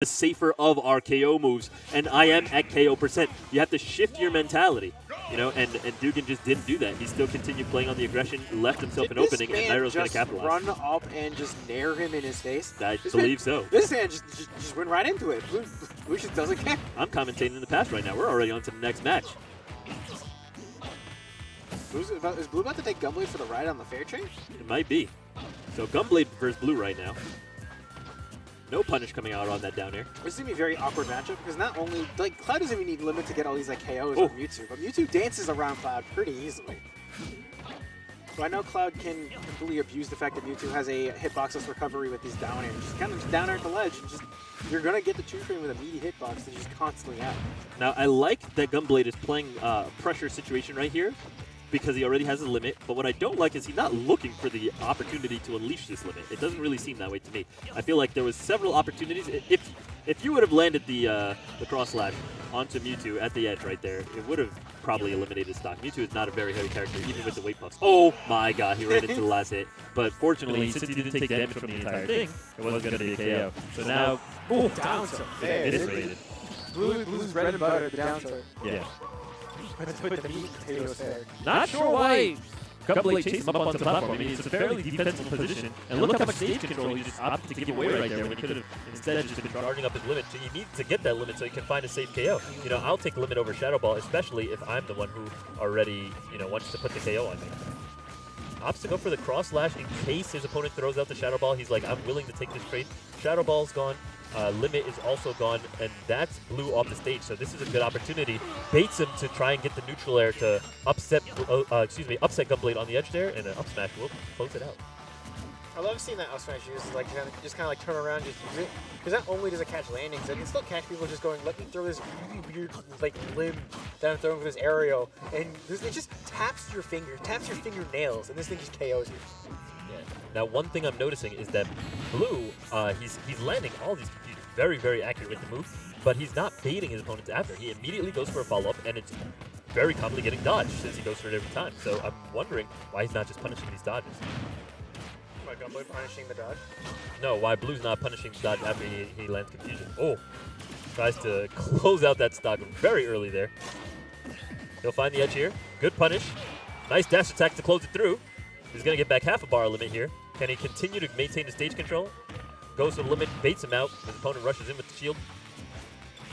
the safer of our KO moves, and I am at KO %. You have to shift your mentality, you know, and Dugan just didn't do that. He still continued playing on the aggression, left himself an opening, and Nairo's going to capitalize. Run up and just nair him in his face? I believe so. This man just went right into it. Blue just doesn't care. I'm commentating in the past right now. We're already on to the next match. Is Blue about to take Gunblade for the ride on the fair train? It might be. So Gunblade versus Blue right now. No punish coming out on that down air. This is going to be a very awkward matchup because not only, like, Cloud doesn't even need limit to get all these, like, KOs on Mewtwo, but Mewtwo dances around Cloud pretty easily. So I know Cloud can completely abuse the fact that Mewtwo has a hitboxless recovery with these down air. Just kind of down air at the ledge, and just, you're going to get the two frame with a meaty hitbox that just constantly out. Now, I like that Gunblade is playing pressure situation right here, because he already has a limit, but what I don't like is he's not looking for the opportunity to unleash this limit. It doesn't really seem that way to me. I feel like there was several opportunities. If you would have landed the cross slash onto Mewtwo at the edge right there, it would have probably eliminated stock. Mewtwo is not a very heavy character, even with the weight puffs. Oh my god, he ran into the last hit. But fortunately, since he didn't take damage from the entire thing, it wasn't going to be a KO. So now, boom, down tilt. It is rated. Blue's bread and butter, the down tilt. Yeah. Let's put the meat and potatoes there. Not sure why Gunblade chased him up onto the platform. I mean, it's a fairly defensible position. And look how much stage control he just opted to give away right there when he could have instead just been charging up his limit. So he needs to get that limit so he can find a safe KO. You know, I'll take limit over Shadow Ball, especially if I'm the one who already, you know, wants to put the KO on me. Opts to go for the cross slash in case his opponent throws out the Shadow Ball. He's like, I'm willing to take this trade. Shadow Ball's gone. Limit is also gone, and that's Blue off the stage, so this is a good opportunity. Baits him to try and get the neutral air to upset Gunblade on the edge there, and an up smash will close it out. I love seeing that up smash used, like just kind of like turn around, just use it, because not only does it catch landings, it can still catch people just going, let me throw this really weird like limb that I'm throwing with this aerial, and it just taps your fingernails, and this thing just KOs you. Now, one thing I'm noticing is that Blue, he's landing all these computers very, very accurate with the move, but he's not baiting his opponents after. He immediately goes for a follow-up, and it's very commonly getting dodged since he goes for it every time. So I'm wondering why he's not just punishing these dodges. Why Gunblade punishing the dodge? No, why Blue's not punishing the dodge after he lands confusion. Oh, tries to close out that stock very early there. He'll find the edge here. Good punish. Nice dash attack to close it through. He's going to get back half a bar limit here. Can he continue to maintain the stage control? Goes for the limit, baits him out. His opponent rushes in with the shield.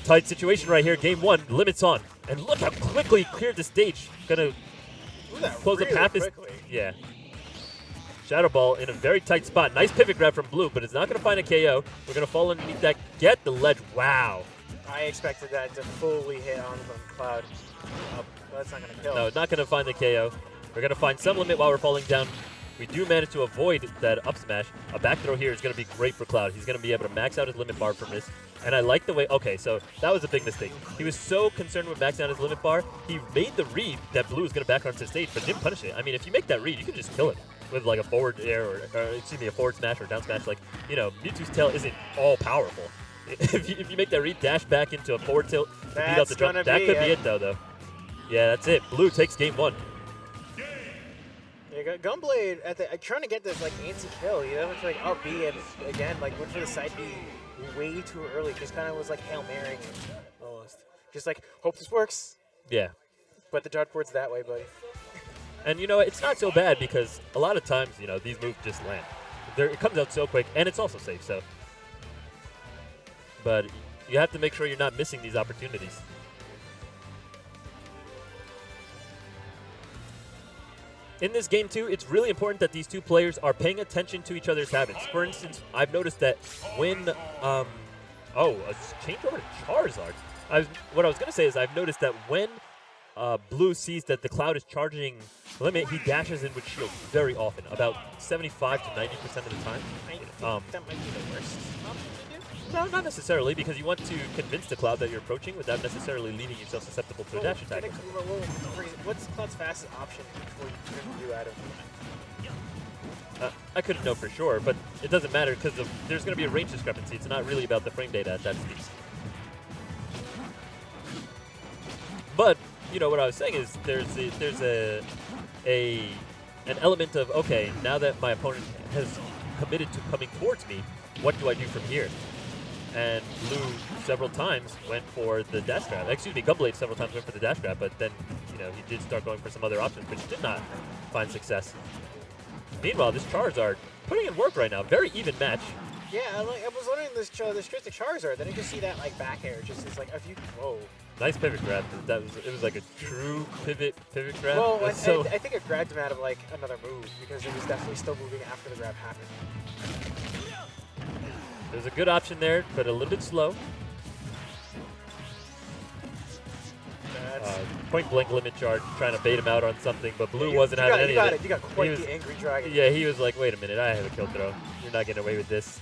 Tight situation right here. Game one, limit's on. And look how quickly he cleared the stage. Going to close up half his... Yeah. Shadow Ball in a very tight spot. Nice pivot grab from Blue, but it's not going to find a KO. We're going to fall underneath that. Get the ledge. Wow. I expected that to fully hit on from Cloud. That's not going to kill. No, not going to find the KO. We're going to find some limit while we're falling down. We do manage to avoid that up smash. A back throw here is going to be great for Cloud. He's going to be able to max out his limit bar from this. And I like the way... Okay, so that was a big mistake. He was so concerned with maxing out his limit bar, he made the read that Blue is going to back onto the stage, but didn't punish it. I mean, if you make that read, you can just kill it with like a forward air or excuse me, a forward smash or down smash. Like, you know, Mewtwo's tail isn't all powerful. If you make that read, dash back into a forward tilt, beat out the jump, that could be it though. Yeah, that's it. Blue takes game one. Yeah, Gunblade trying to get this like anti-kill. You know, it's like B and again like went for the side B way too early. Just kind of was like Hail Marrying almost. Just like hope this works. Yeah. But the dartboard's that way, buddy. And you know, it's not so bad because a lot of times, you know, these moves just land. It comes out so quick, and it's also safe. So, but you have to make sure you're not missing these opportunities. In this game, too, it's really important that these two players are paying attention to each other's habits. For instance, I've noticed that when, a change over to Charzard. What I was going to say is I've noticed that when Blue sees that the Cloud is charging limit, he dashes in with shield very often, about 75 to 90% of the time. That might be the worst. No, not necessarily, because you want to convince the Cloud that you're approaching without necessarily leaving yourself susceptible to a dash attack. What's Cloud's fastest option before you do out of? I couldn't know for sure, but it doesn't matter because there's going to be a range discrepancy. It's not really about the frame data at that speed. But you know what I was saying is there's an element of, okay, now that my opponent has committed to coming towards me, what do I do from here? And Blue several times went for the dash grab. Excuse me, Gunblade several times went for the dash grab, but then, you know, he did start going for some other options, which did not find success. Meanwhile, this Charzard putting in work right now. Very even match. Yeah, I was wondering this straight to Charzard. Then I just see that like back air. Just is like a few. Whoa. Nice pivot grab. It was like a true pivot grab. Well, I think it grabbed him out of like another move because it was definitely still moving after the grab happened. There's a good option there, but a little bit slow. Point blank limit charge, trying to bait him out on something, but Blue wasn't having any of it. You got quite the angry dragon. Yeah, he was like, wait a minute, I have a kill throw. You're not getting away with this.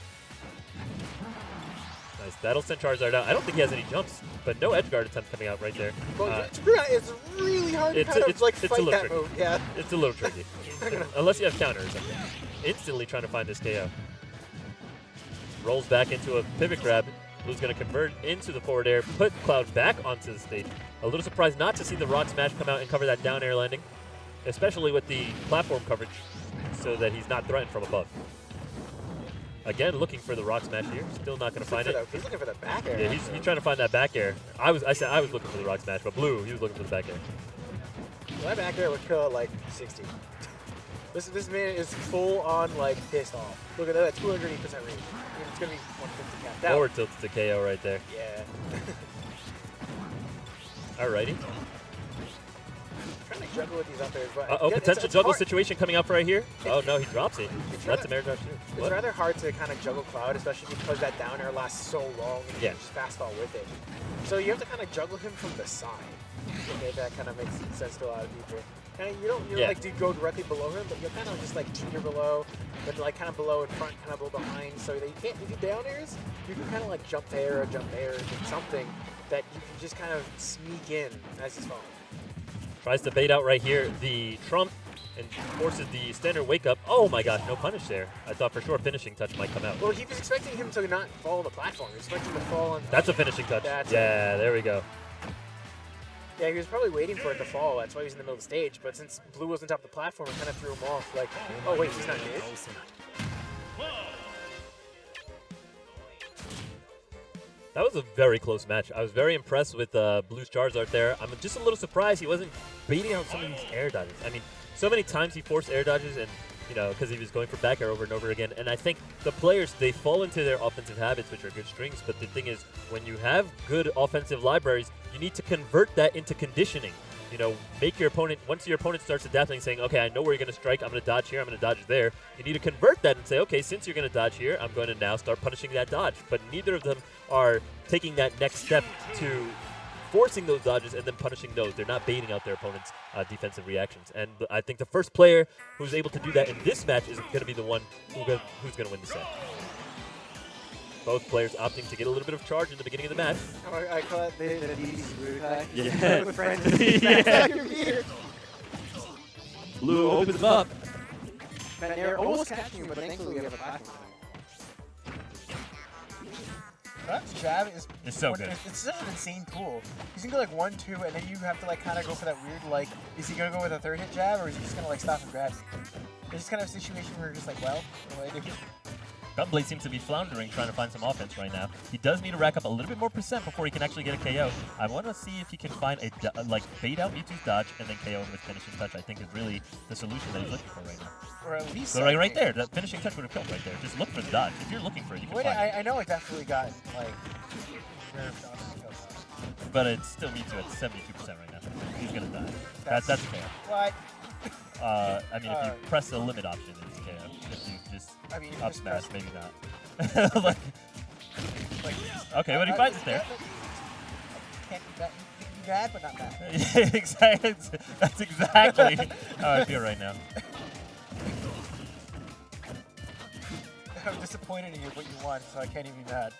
Nice. That'll send Charzard out. I don't think he has any jumps, but no edge guard attempt coming out right there. Well, it's really hard to kind of like fight that move. Yeah. It's a little tricky. Unless you have counter or something. Instantly trying to find this KO. Rolls back into a pivot grab. Blue's going to convert into the forward air, put Cloud back onto the stage. A little surprised not to see the rock smash come out and cover that down air landing, especially with the platform coverage, so that he's not threatened from above. Again, looking for the rock smash here. Still not going to find it. He's looking for the back air. Yeah, he's trying to find that back air. I said I was looking for the rock smash, but Blue, he was looking for the back air. Well, that back air would kill at like 60. This man is full on like pissed off. Look at that, 280% range. It's gonna be 150 capped out. Forward tilt to KO right there. Yeah. Alrighty. Trying to juggle with these up there, but potential juggle situation coming up right here. Oh no, he drops it. That's a air dodge too. It's rather hard to kind of juggle Cloud, especially because that down air lasts so long and you just fast fall with it. So you have to kind of juggle him from the side. Okay, that kind of makes sense to a lot of people. And you don't like to go directly below him, but you're kind of just like teeter below, but like kind of below in front, kind of below behind, so that you can't. If you down airs, you can kind of like jump there or jump there, or something that you can just kind of sneak in as he's falling. Tries to bait out right here the Trump and forces the standard wake up. Oh my gosh, no punish there. I thought for sure finishing touch might come out. Well, he was expecting him to not fall on the platform. He was expecting him to fall on. That's a finishing touch. Yeah, there we go. Yeah, he was probably waiting for it to fall. That's why he was in the middle of the stage. But since Blue was on top of the platform, it kind of threw him off. Like, oh wait, he's not mid. That was a very close match. I was very impressed with Blue's Charzard there. I'm just a little surprised he wasn't baiting out some of these air dodges. I mean, so many times he forced air dodges, and you know, because he was going for back air over and over again. And I think the players, they fall into their offensive habits, which are good strings. But the thing is, when you have good offensive libraries, you need to convert that into conditioning. You know, make your opponent, once your opponent starts adapting, saying, okay, I know where you're going to strike, I'm going to dodge here, I'm going to dodge there. You need to convert that and say, okay, since you're going to dodge here, I'm going to now start punishing that dodge. But neither of them are taking that next step to forcing those dodges and then punishing those. They're not baiting out their opponent's defensive reactions. And I think the first player who's able to do that in this match is going to be the one who's going to win the set. Both players opting to get a little bit of charge in the beginning of the match. I call it the DD's root attack. Yeah. With friends. Yeah. Blue opens him up. Man, they're almost catching you, but thankfully we have a platform. That jab is so good. It's such an insane tool. He's gonna go like 1-2, and then you have to like kind of go for that weird like, is he gonna go with a third hit jab, or is he just gonna like stop and grab? It's just kind of a situation where you're just like, well, what do I do? Gunblade seems to be floundering, trying to find some offense right now. He does need to rack up a little bit more percent before he can actually get a KO. I want to see if he can find a bait out Mewtwo's dodge and then KO him with finishing touch. I think is really the solution that he's looking for right now. Or at least so right there, that finishing touch would have killed right there. Just look for the dodge. If you're looking for it, you can find it. I know I definitely got like rare dodges. But it's still Mewtwo at 72% right now. He's gonna die. That's a KO. What? I mean, if you press the limit option, it's KO. If you just up smash, maybe not. Okay, but he finds it there. Can't be bad. You can be bad, but not bad. Yeah, exactly. That's exactly how I feel right now. I'm disappointed in you, but you won, so I can't even be mad.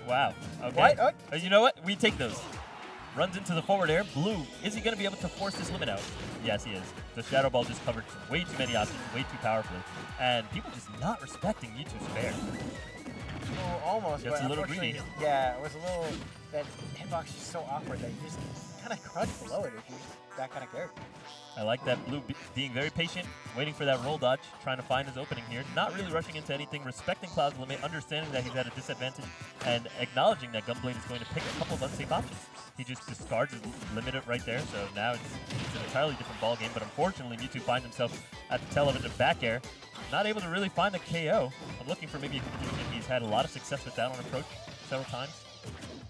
Wow. Okay. What? You know what? We take those. Runs into the forward air. Blue, is he going to be able to force this limit out? Yes, he is. The Shadow Ball just covered way too many options, way too powerfully. And people just not respecting Mewtwo's fair. Oh, almost. It's a little greedy. Yeah, it was a little... that hitbox is so awkward that you just kind of crunch below it if you're that kind of character. I like that Blue being very patient, waiting for that roll dodge, trying to find his opening here. Not really rushing into anything, respecting Cloud's limit, understanding that he's at a disadvantage, and acknowledging that Gunblade is going to pick a couple of unsafe options. He just discards his limit right there, so now it's an entirely different ball game. But unfortunately, Mewtwo finds himself at the tail of it in back air, not able to really find the KO. I'm looking for maybe a confusion. He's had a lot of success with that on approach several times.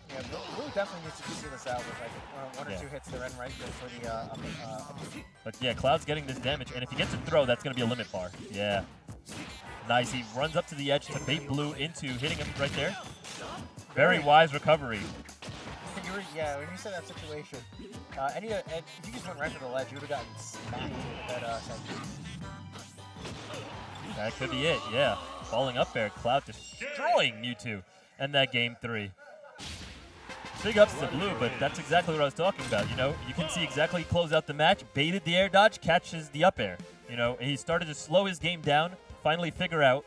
Yeah, Blue definitely needs to see this out with like one or two hits there and right there for the But yeah, Cloud's getting this damage, and if he gets a throw, that's going to be a limit bar. Yeah. Nice. He runs up to the edge to bait Blue into hitting him right there. Very wise recovery. Yeah, when you said that situation, if you just went right for the ledge, you would have gotten smacked with that section. That could be it, yeah. Falling up there, Cloud destroying Mewtwo. And that game 3. Big ups to Blue, but that's exactly what I was talking about. You know, you can see exactly he closed out the match, baited the air dodge, catches the up air. You know, he started to slow his game down, finally figure out